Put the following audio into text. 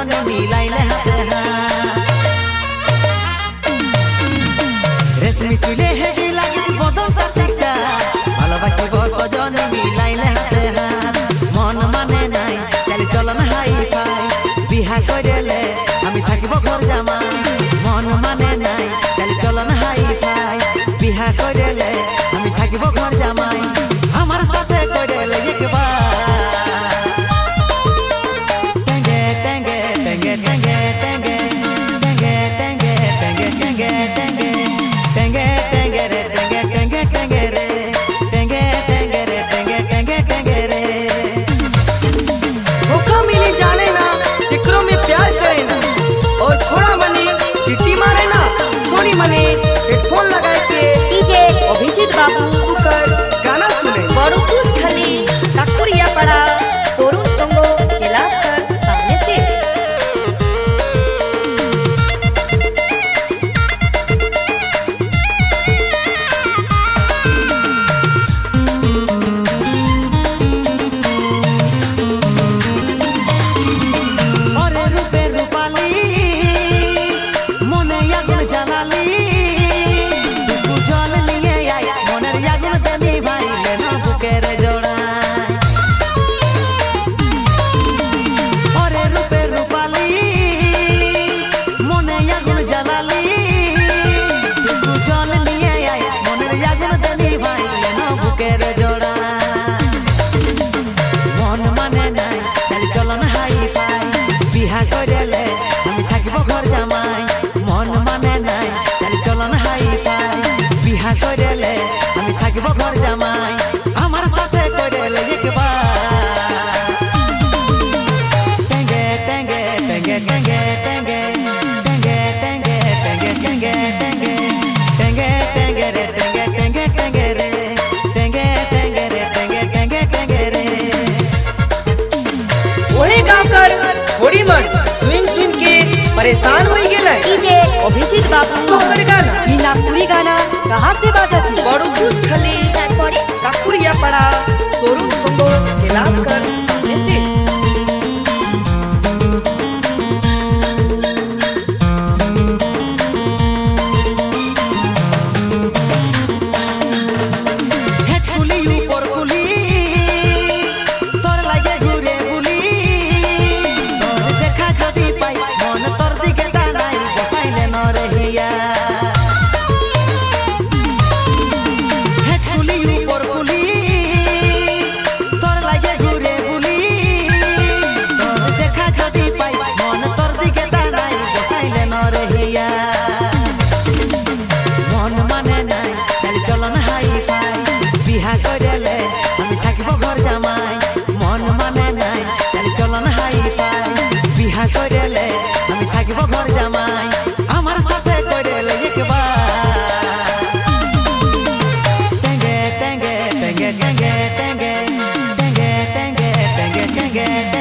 সজন মিলাইলে হাতে রেশমি চুলে হেভি লাগিস বদনটা চিকচা ভালোবাসিব সজন মিলাইলে হাতে মন মানে নাই চালি চলন হাই ফাই বিহা কইলে আমি থাকিব ঘর জামাই মন মানে নাই চালি চলন হাই ফাই বিহা কইলে আমি থাকিব ঘর জামাই আমার সাথে কইলে একবার मने हेडफोन लगा के डीजे अभिजीत बाबू कर गाना सुने बड़ुकुस खाली काकुरिया पड़ा तोरुण संगो केलाकर सामने से अरे रूपे रूपाली मने यागुन जानाली बुझल निये आय मनेर यागुन देनी भाई लेना बुकेर जोड़ा अरे रूपे रूपाली मने यागुन जानाली बुझल निये आय मनेर यागुन देनी भाई लेना बुकेर जोड़ा मन माने নাই চালি চলন হাই ফাই বিহা কইলে আমি থাকিব ঘর জামাই মন মানে নাই চালি চলন হাই ফাই বিহা কইলে আমি থাকিব ঘর জামাই আমার সাথে কইলে একবার টেঙ্গে টেঙ্গে টেঙ্গে টেঙ্গে টেঙ্গে টেঙ্গে টেঙ্গে টেঙ্গে টেঙ্গে টেঙ্গে টেঙ্গে টেঙ্গে রে টেঙ্গে টেঙ্গে টেঙ্গে রে টেঙ্গে টেঙ্গে রে টেঙ্গে টেঙ্গে টেঙ্গে রে वही गाँव कर थोड़ी मन स्विंग स्विंग के परेशान हो गेला डीजे अभिजीत बाबू तो कर गाना बिना पूरी गाना कहाँ से बाजा थी बड़ुकुस खाली काकुरिया पड़ा तोरुण संगो केलाकर सामने से হেড কুলি উপর কুলি তোর লাগে ঘুরে বুলি তোর দেখা যদি পাই মন তোর দিকে টানাই বসাইলে নরহিয়া হেড কুলি উপর কুলি তোর লাগে ঘুরে বুলি তোর দেখা যদি পাই মন তোর দিকে টানাই বসাইলে নরহিয়া মন মানে নাই চালি চলন হাই ফাই বিহা কইলে আমি থাকিব ঘর জামাই মন মানে নাই চালি চলন হাই ফাই বিহা কইলে আমি থাকিব ঘর জামাই আমার সাথে কইলে একবার টেঙ্গে টেঙ্গে টেঙ্গে টেঙ্গে টেঙ্গে টেঙ্গে টেঙ্গে টেঙ্গে টেঙ্গে